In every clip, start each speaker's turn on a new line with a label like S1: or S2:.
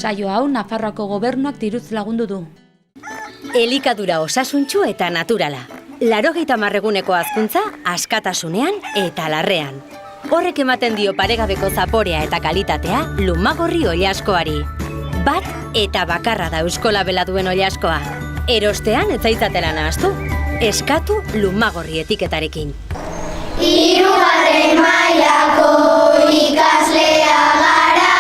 S1: Saio hau Nafarroako gobernuak diruz lagundu du.
S2: Elikadura osasuntsu eta naturala. 80 eguneko hazkuntza askatasunean eta larrean. Horrek ematen dio paregabeko zaporea eta kalitatea Lumagorri oilaskoari. Bat eta bakarra da euskolabela duen oilaskoa. Erostean ez zaitzatela nahastu. Eskatu Lumagorri etiketarekin.
S3: 3. mailako ikaslea gara,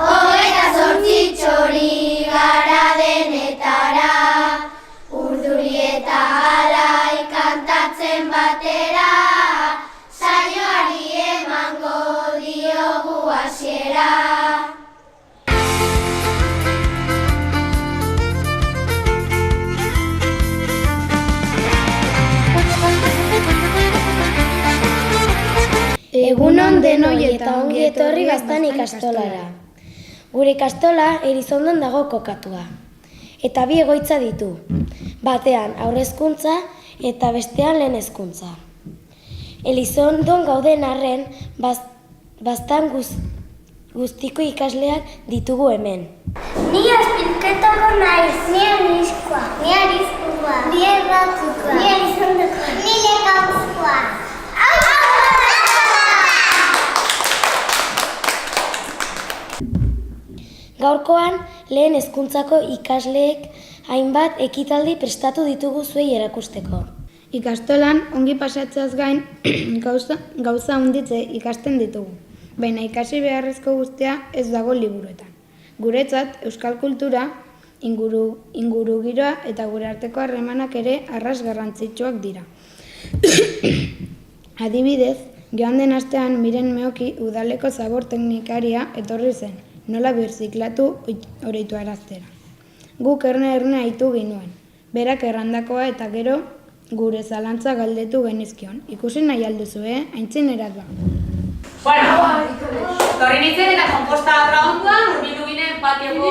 S3: 28 txori gara denetara, urduri eta alai kantatzen batera, saioari emango diogu hasiera.
S4: Egunon denoi eta ongi etorri Gaztan ikastolara. Gure ikastola Elizondon dago kokatua. Eta 2 egoitza ditu. Batean aurrezkuntza eta bestean lehen hezkuntza. Elizondon gauden arren bastan guztiko ikasleak ditugu hemen.
S3: Ni azpilketako naiz, ni aniskoa, ni arizkoa, ni erratzukoa, ni elizondokoa, ni lekauzkoa.
S4: Gaurkoan, lehen hezkuntzako ikasleek hainbat ekitaldi prestatu ditugu zuei erakusteko.
S5: Ikastolan ongi pasatzeaz gain gauza handitze ikasten ditugu, baina ikasi beharrezko guztia ez dago liburuetan. Guretzat, euskal kultura, ingurugiroa eta gure arteko harremanak ere arras garrantzitsuak dira. Adibidez, joan den astean Miren Meoki udaleko zabor teknikaria etorri zen, nola birziklatu oroitu araztera. Guk erne haitu ginuen, berak errandakoa eta gero gure zalantza galdetu genizkion. Ikusi nahi alduzue, aintzinerat ba.
S6: Bueno, torri nintzen eta komposta trauntuan, urbildu ginen patioko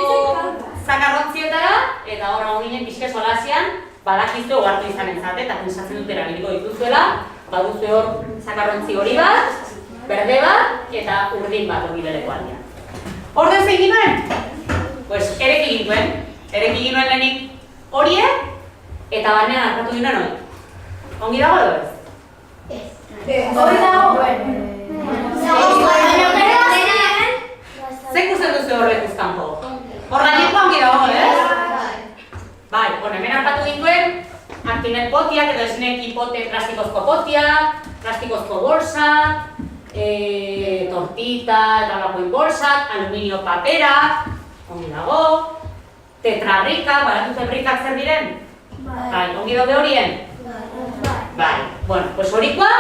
S6: zakarrontzietara, eta horra ginen pixke solasean, badakizu ogartu izanen zate, eta pensatzen dut erabiliko dituzuela, baduzue hor zakarrontzi hori bat, berde bat, eta urdin bat urbileleko aldean. Orden zein ginoen? Pues ereki ginuen lehenik horie, eta barnean hartatu ginoen hori. Ongi dago edo ez?
S3: Hori dago.
S6: Zer ikusten duzu horrek uzkanpo? Horra nirko ongi dago, ez? Bai, hemen hartatu gintuen, Martinet potiak edo esnek hipote plastikozko potiak, plastikozko bolsak, tortita eta lakoin bolsak, aluminio paperak, ongi dago, tetrabrikak, badatuze brikak zer diren? Bai, ongi daude horien? Bai, bueno, pues horikoa,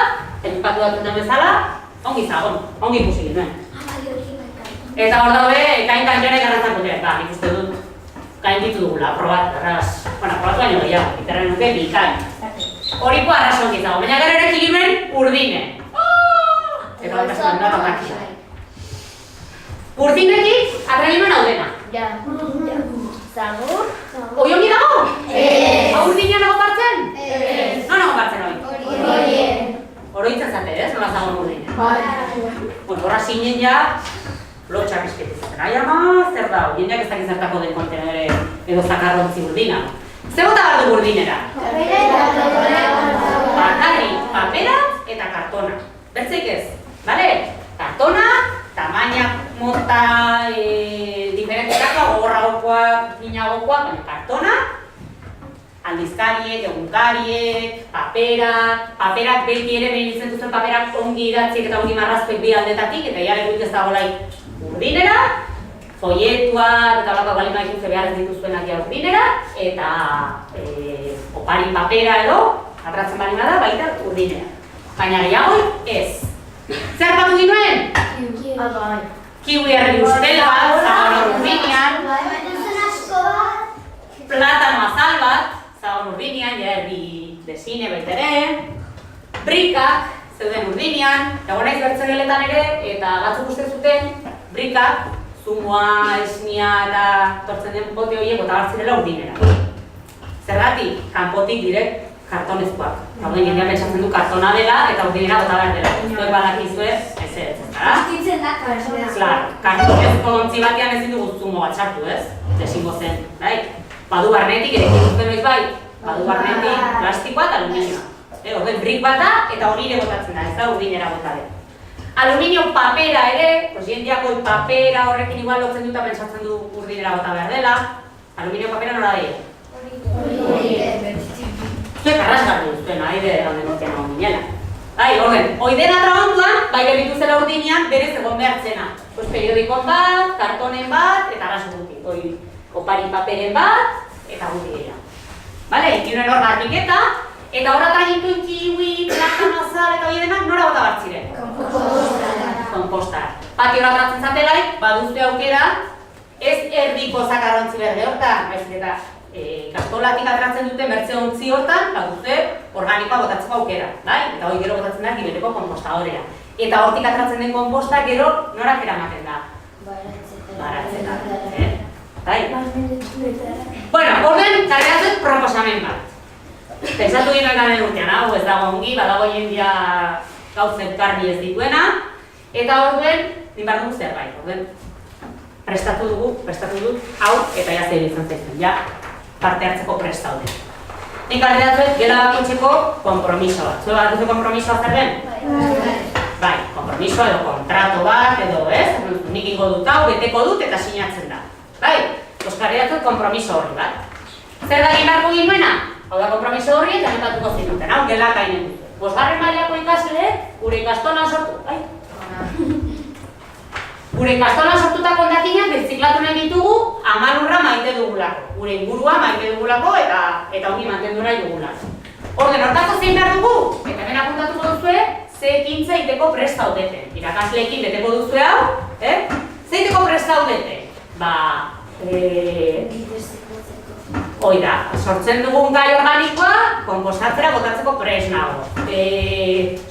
S6: elipatu datuten bezala, ongi zagon, ongi ikusi ginen. Eta hor daude, kain kanjonek arratzako dira, ba, nik uste dut, kain ditu dugula, aprobat, arras, bueno, aprobat baino gehiago, iterren nuke bikain. Horikoa arras ongi zago, baina gero ere ginen urdine. Eta bat azken da tokakia. Urdinetik, atregimen hau dena.
S3: Ja. Zagur?
S6: Hoi ongi dago? Urdinean nago partzen? Non nago partzen hoi?
S3: Horien.
S6: Oroitzen zate, ez? Nola zagoen urdine? Horra zinen ja, lotxak izketizaten. Ai ama, zer da, jendeak ez dakit zertako den kontenere edo zakarrontzi urdina. Zer bota behar du urdinera? Bakarrik, papera eta kartona. Bertzeik ez, bale? Kartona, tamaina mota diferentetako, gogorragokoak, finagokoak, baina kartona, aldizkariek, egunkariek, paperak beti ere behin izan duzen paperak ongi idatzik eta ongi marrazpek bi aldetatik, eta jare guit ez dago urdinera, folietuak eta olako balima ikutze behar ez dituzuenak ja urdinera, eta opari papera edo, atratzen balima da, baita urdinera. Baina gehiago ez. Zer patu ginuen? Kiwi erdi ustela bat, zagon urdinean, platano azal bat, zagon urdinean, ja erdi desine baitere, brikak zeuden urdinean, eta gona izbertzen geletan ere, eta batzuk uste zuten, brikak, zumoa, esnia eta tortzen den bote horiek bota hartzirela urdinera. Zergatik, kanpotik direkt kartonezkoak. Gauden jendean pentsatzen du kartona dela eta urdinera bota behar dela. Zuek badakizue, ez, ezta? Claro, kartonezko ontzi batean ezin dugu zumo bat sartu, ez? Desingo zen, bai? Badu barnetik, ere ikusten noiz bai? Badu barnetik plastikoa eta aluminioa. Orden brik bata eta hori ere botatzen da, ez da urdinera botaren. Aluminio papera ere, jendeako papera horrekin igual lotzen dut eta pentsatzen du urdinera bota behar dela. Aluminio papera nola daie? Zuek arrasgarri duzuen, aire handen urtean hau minela. Bai, orden, oidena trabantuan, bai berritu zela urdinean, berez egon behartzena. Periodikon bat, kartonen bat, eta arraso guti. Opari paperen bat, eta guti dira. Bale, ikiunen hor garbiketa, eta horra tragintu kiwi, plata mazal eta hori denak nora bota bartziren? Kompostar. Pati horra tratzen zatelaik, baduzte aukera, ez erdiko zakarrontzi berde hortan, baizik eta kastolatik atratzen dute mertze ontzi hortan, baduzte organikoa botatzeko aukera, bai? Eta hori gero botatzen da gibeleko konpostadorera. Eta hortik atratzen den konposta gero norak eramaten da? Baratzeta. Bai? Bueno, orden, karreatzen proposamen bat. Pentsatu ginen garen urtean, hau ez dago ongi, badago jendia gauzet garbi ez dituena, eta orduen, ninbar dugu zerbait, orduen, prestatu dut, hau, eta ja zer izan zaitzen, ja, parte hartzeko prestaude. Nik arredatzuet, gela bakoitzeko kompromiso bat. Zue bat duzu kompromisoa zer den? Bai, kompromiso edo kontrato bat, edo ez, nik ingo dut hau, beteko dut eta sinatzen da. Bai, oskarredatzuet kompromiso horri bat. Zer da ginarko ginuena? Hau da kompromiso horri eta metatuko zinuten, hau gelak hainen dut. 5. mailako ikasleek gure ikastolan sortu, bai? Gure ikastolan sortutako hondakinak birziklatu nahi ditugu 10 lurra maite dugulako. Gure ingurua maite dugulako eta ongi mantendu nahi dugulako. Orden, hortako zein behar dugu? Eta hemen apuntatuko duzue, ze ekintza egiteko prest zaudete. Irakasleekin beteko duzue hau, ze egiteko prest zaudete? Oida, sortzen dugun gai organikoa, konpostatzera botatzeko prest nago.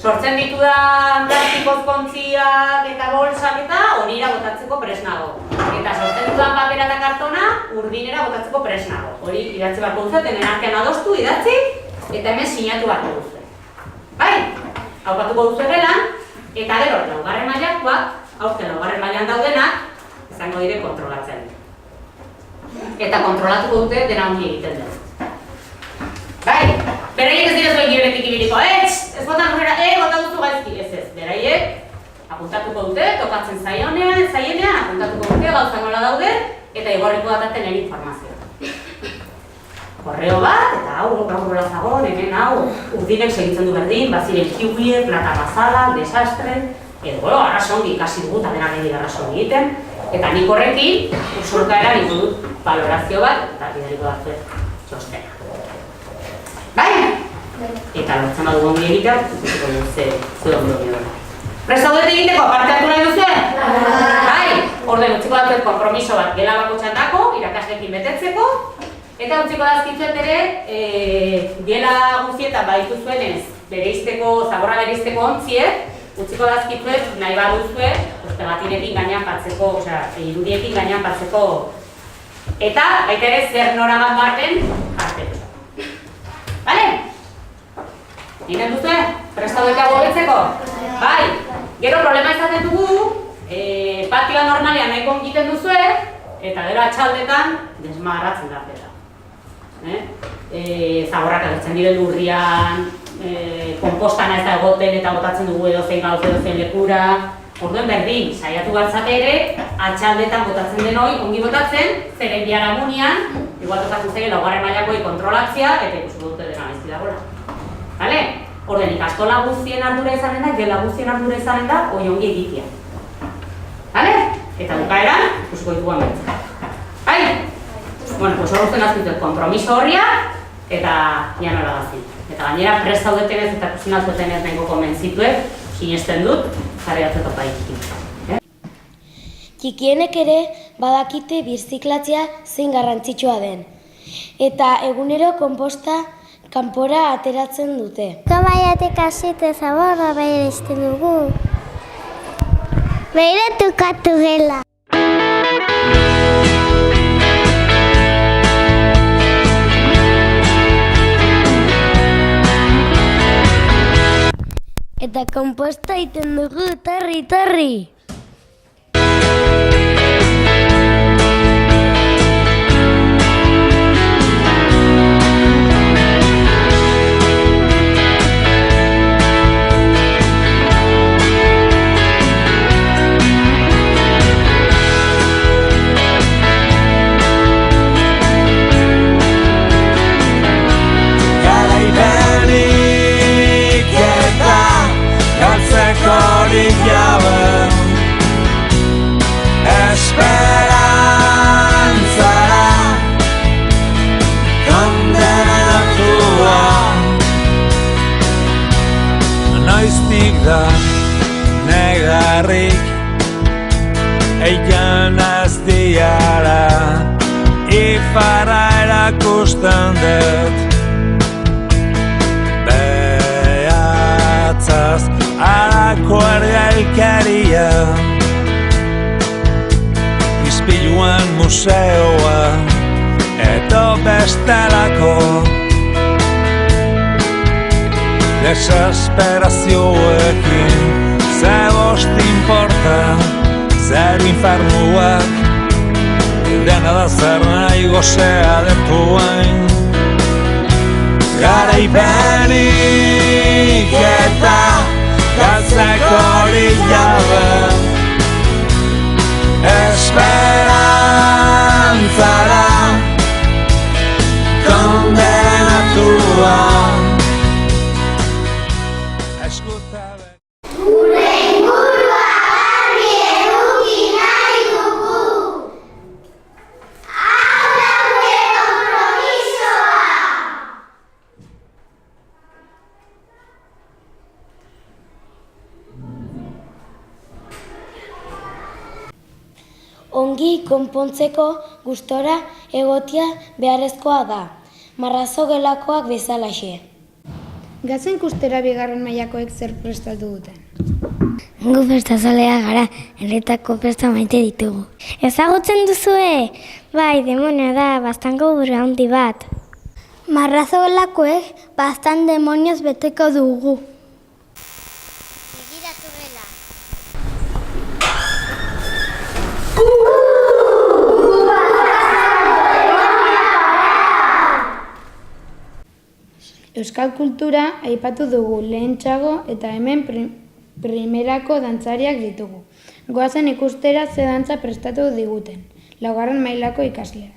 S6: Sortzen ditudan plastikoz kontziak eta bolsak eta horira botatzeko prest nago. Eta sortzen dudan papera eta kartona urdinera botatzeko prest nago. Hori idatzi barko duzu, hemen artean adostu, idatzi, eta hemen sinatu barko duzu. Bai? Haupatuko duzu gelan, eta gero, 2. mailakoak, aurten 2. mailan daudenak, izango dire kontrolatzen. Eta kontrolatuko dute dena ongi egiten dut. Bai, beraiek ez dira zuen giberetik ibiliko, ez botan horrela, bota duzu gaizki, ez, beraiek apuntatuko dute, tokatzen zaienean, apuntatuko dute, gauza nola daude, eta igorriko dataten ere informazioa. Korreo bat, eta hau, gaur zagon, hemen hau, urdinek segitzen du berdin, baziren kiubiek, plata bazalak, desastre, edo, arraso ongi ikasi dugu, eta denak egin arraso ongi egiten, eta nik horrekin, ursurkaera nik dut valorazio bat, eta bidaliko batzuet txostena. Bai? Eta lortzen badugu ongi egitea, ikusiko dut ze ondo dira. Prest zaudete egiteko, parte hartu nahi duzue? Bai! Orden, utziko datuet kompromiso bat gela bako txandako, irakasleekin betetzeko, eta utziko dazkitzuet ere, gela guztietan baditu zuenez, zaborra bereizteko ontziek, utziko dazkitzuet nahi baduzue, pegatinekin gainean partzeko, irudiekin gainean partzeko, eta baita ere zer noragan baten partzeko. Bale? Ninen duzue? Prestaudeka gobetzeko? Bai! Gero problema izaten dugu, patioa normalean nahiko egiten duzue, eta gero atxaldetan desmagarratzen da zeta. Zaborrak agertzen dire lurrian, konpostana ez da egoten eta botatzen dugu edozein gauz edozein lekura. Orduen berdin, saiatu gartzate ere, atxaldetan botatzen den hori, ongi botatzen, zeren biharamunian, igual tokatzen zege 2. mailakoi kontrolatzea, eta ikusten dute dena gaizki dagoela. Bale? Orden, ikastola guztien ardura izanen da, gela guztien ardura izanen da, hori ongi egitea. Bale? Eta bukaeran, ikusiko ditugu amertzen. Bai? Bueno, pues hor guztien azkitzen kompromiso horria, eta ja nola gazti. Eta gainera, prest zaudetenez eta kusina zuetenez nengo konbentzituek, sinesten dut, jarri atzeko paikikin.
S4: Txikienek ere badakite birziklatzea zein garrantzitsua den. Eta egunero konposta kanpora ateratzen dute.
S3: Kamaiatek hasite zaborra bereizten dugu. Beiratukatu gela. Eta konposta egiten dugu, tarri.
S7: goiztik da negarrik eikan aztiara ifarra erakusten dut behatzaz harako ergailkaria Izpiluan museoa edo bestelako desesperazioekin zer bost importa zer infernuak dena da zer nahi gozea detuain garaipenik eta galtzeko lilabe esperantzara kondenatua
S3: Gure ingurua garbi eduki nahi dugu. Hau da gure konpromisoa.
S4: Ongi konpontzeko gustora egotia beharrezkoa da, marrazo gelakoak bezalaxe.
S5: Gazen ikustera bigarren mailakoek zer prestatu duten?
S8: Gu festazalea gara, herritako festa maite ditugu. Ezagutzen duzue? Bai, demonio da, bastango buru handi bat.
S3: Marrazo gelakoek bastan demonioz beteko dugu. Begiratu gela.
S5: Euskal kultura aipatu dugu lehentxago eta hemen primerako dantzariak ditugu. Goazen ikustera ze dantza prestatu diguten, laugarren mailako ikasleak.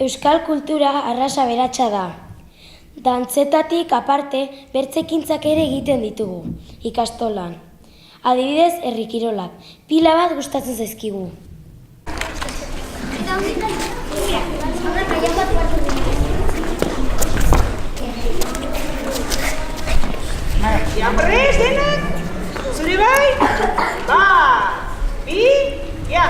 S4: Euskal kultura arrasa beratsa da. Dantzetatik aparte, bertzekintzak ere egiten ditugu, ikastolan. Adibidez, herri kirolak. Pila bat gustatzen zaizkigu.
S9: Prest denak? Zure bai? Bi, ja!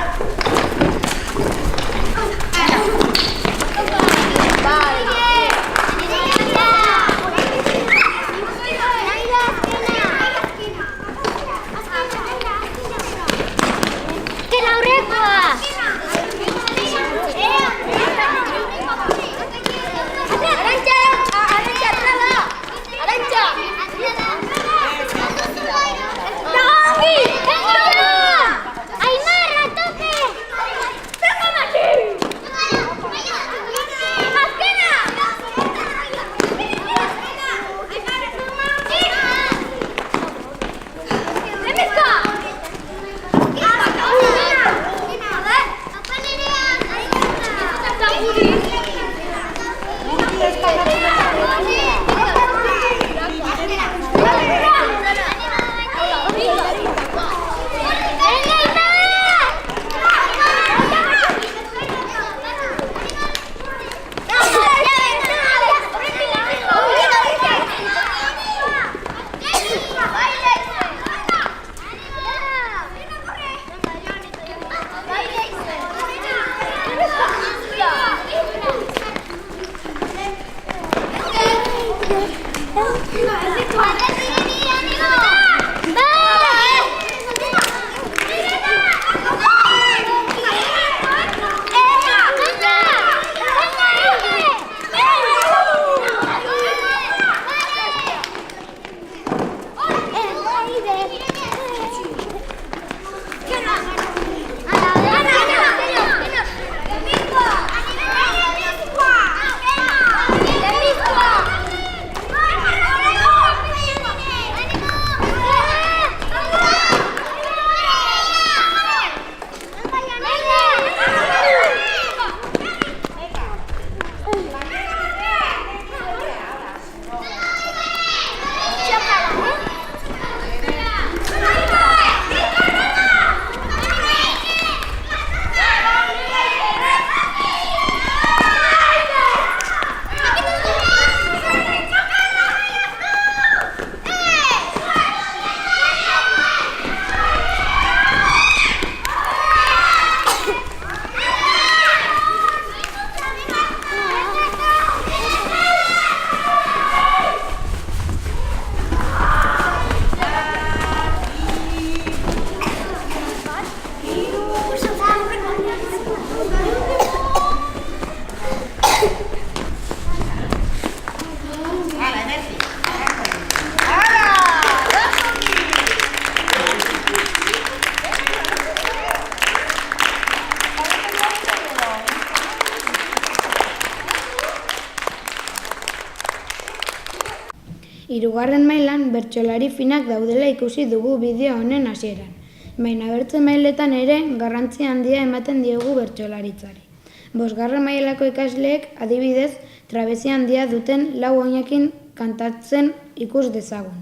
S3: ¡Aymar, a tope!
S5: Hirugarren mailan bertsolari finak daudela ikusi dugu bideo honen hasieran. Baina bertze mailetan ere garrantzi handia ematen diogu bertsolaritzari. Bosgarren mailako ikasleek adibidez trabezia handia duten lau oinekin kantatzen ikus dezagun.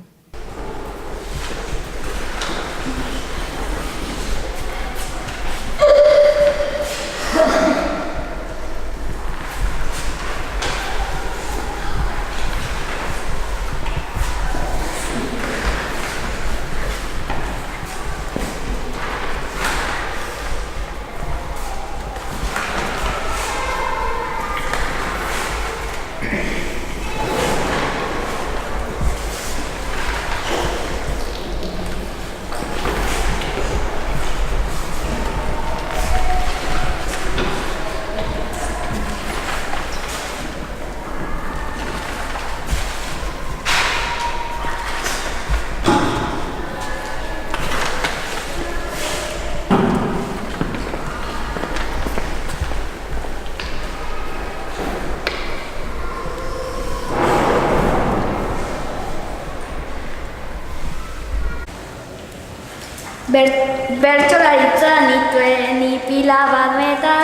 S8: Bertsolaritzan nituen ipila bat meta,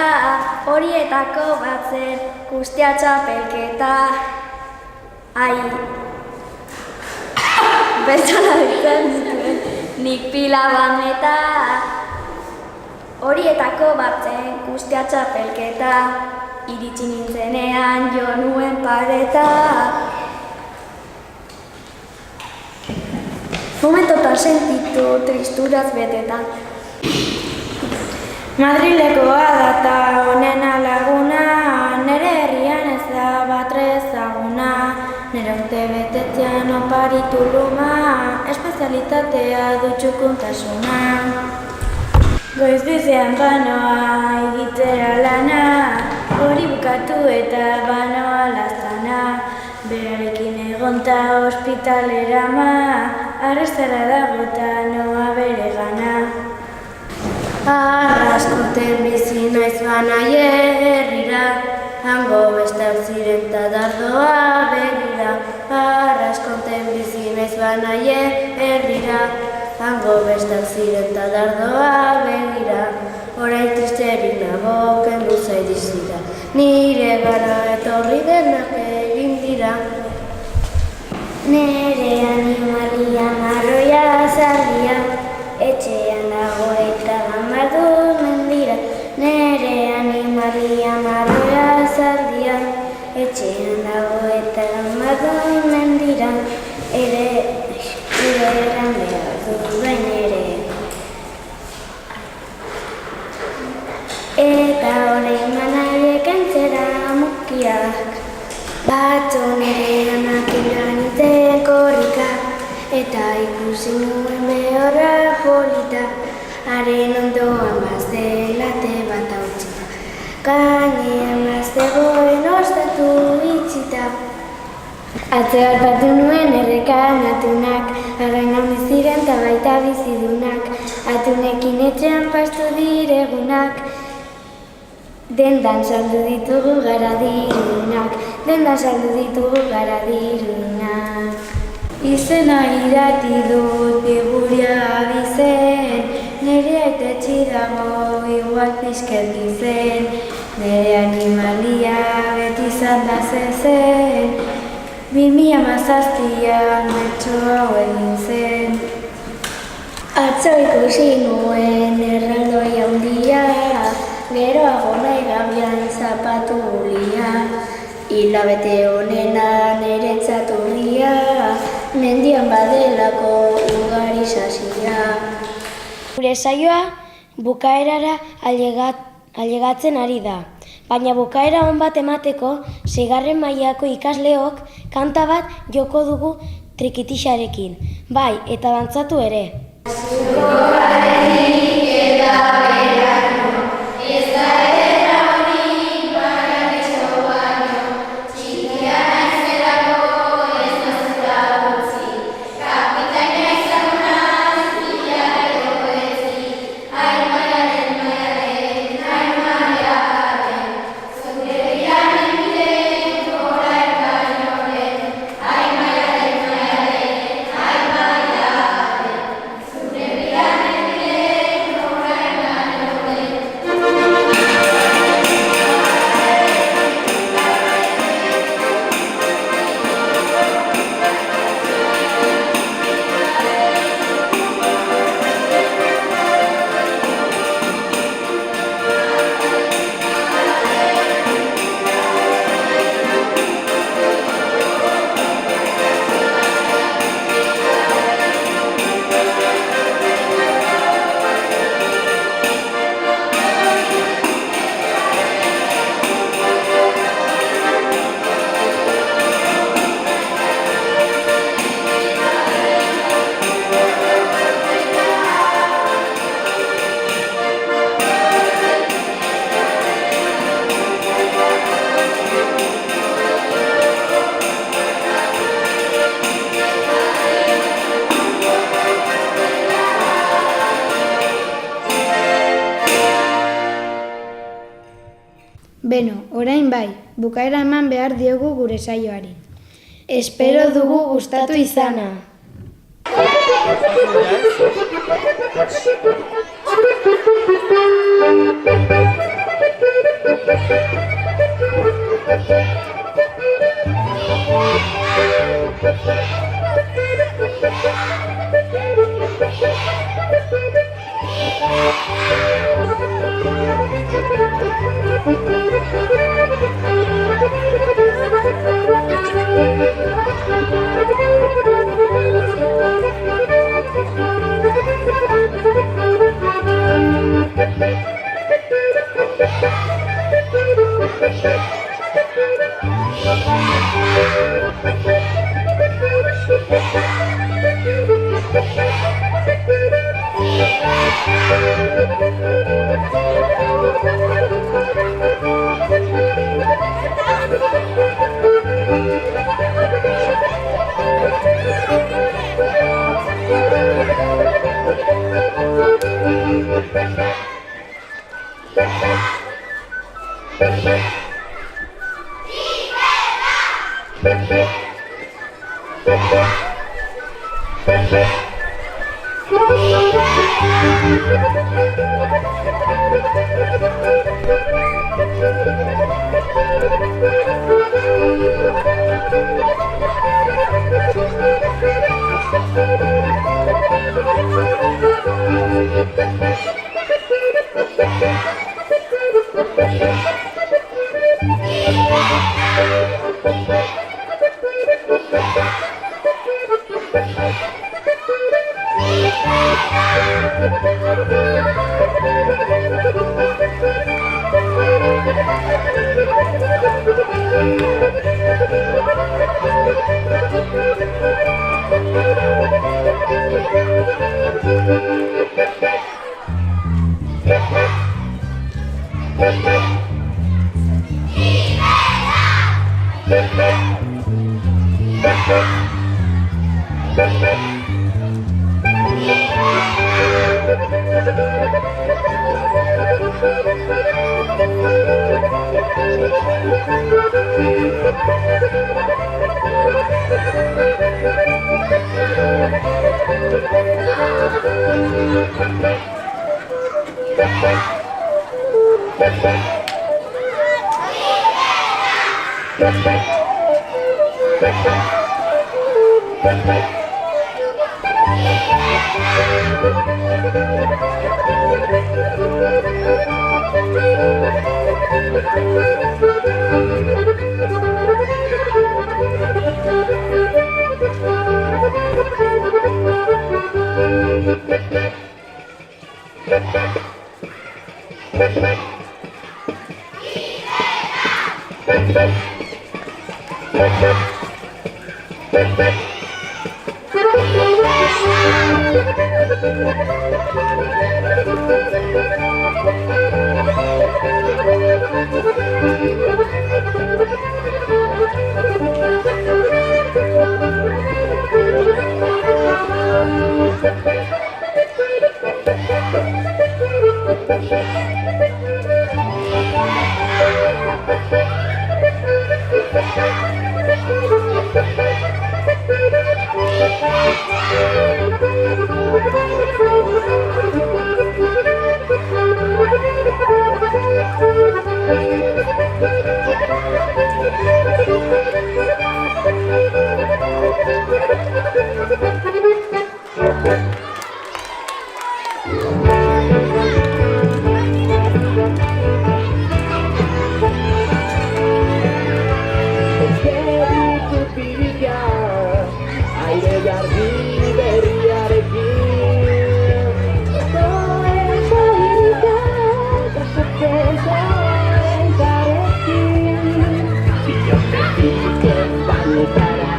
S8: horietako bat zen guztia txapelketa. Bertsolaritzan nituen ipila bat meta, horietako bat zen guztia txapelketa. Iritsi nintzenean jo nuen pareta. Momentotan sentitu tristuraz beteta. Madrilekoa data honena laguna, nere herrian ez da batre ezaguna. Nere urte betetzean oparitu luma, espezialitatea du txukuntasuna. Goiz bizean banoa egitera lana, hori bukatu eta banoa laztana. Berarekin egonta ospitalera ma, arrestara dagota noa bere gana. Arraskoten bizi naiz banaie herrira, hango beste ziren ta dardoa begira. Arraskoten bizi naiz banaie herrira, hango beste ziren ta dardoa begira. Orain tristerik nago kendu zaidizira, nire gara etorri denak egin dira. Nere animalia marroia zaldia, etxean dago eta gamadu mendira. Nere animalia marroia zaldia, etxean dago eta gamadu mendira. Ere eran behar du bain ere. Eta orain manaiek entzera mukiak, batzo nere anak nintzen korrika, eta ikusi nuen behorra polita, haren ondoan bazte late bat hautzita, gainean baztegoen ostatu itxita. Atze hartatu nuen errekan atunak, arrain handi ziren eta baita bizidunak, atunekin etxean pastu diregunak. Dendan saldu ditugu gara dirunak, dendan saldu ditugu gara dirunak. Izena irati dut biguria abizen, nire aitetxi dago igual pixket gizen. Nire animalia beti zanda zezen, 2017an bertso hau egin zen. Atzo ikusi nuen erraldoi handia, geroago nahi gabian zapatu gulia. Hilabete honena niretzat urria, mendian badelako ugari sasia.
S4: Gure saioa bukaerara ailegatzen ari da, baina bukaera on bat emateko 6. mailako ikasleok kanta bat joko dugu trikitixarekin, bai eta dantzatu ere.
S5: Beno, orain bai, bukaera eman behar diogu gure saioari. Espero dugu gustatu izana.
S7: Para,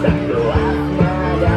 S7: tak doa nada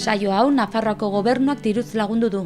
S1: Saio hau Nafarroako Gobernuak diruz lagundu du.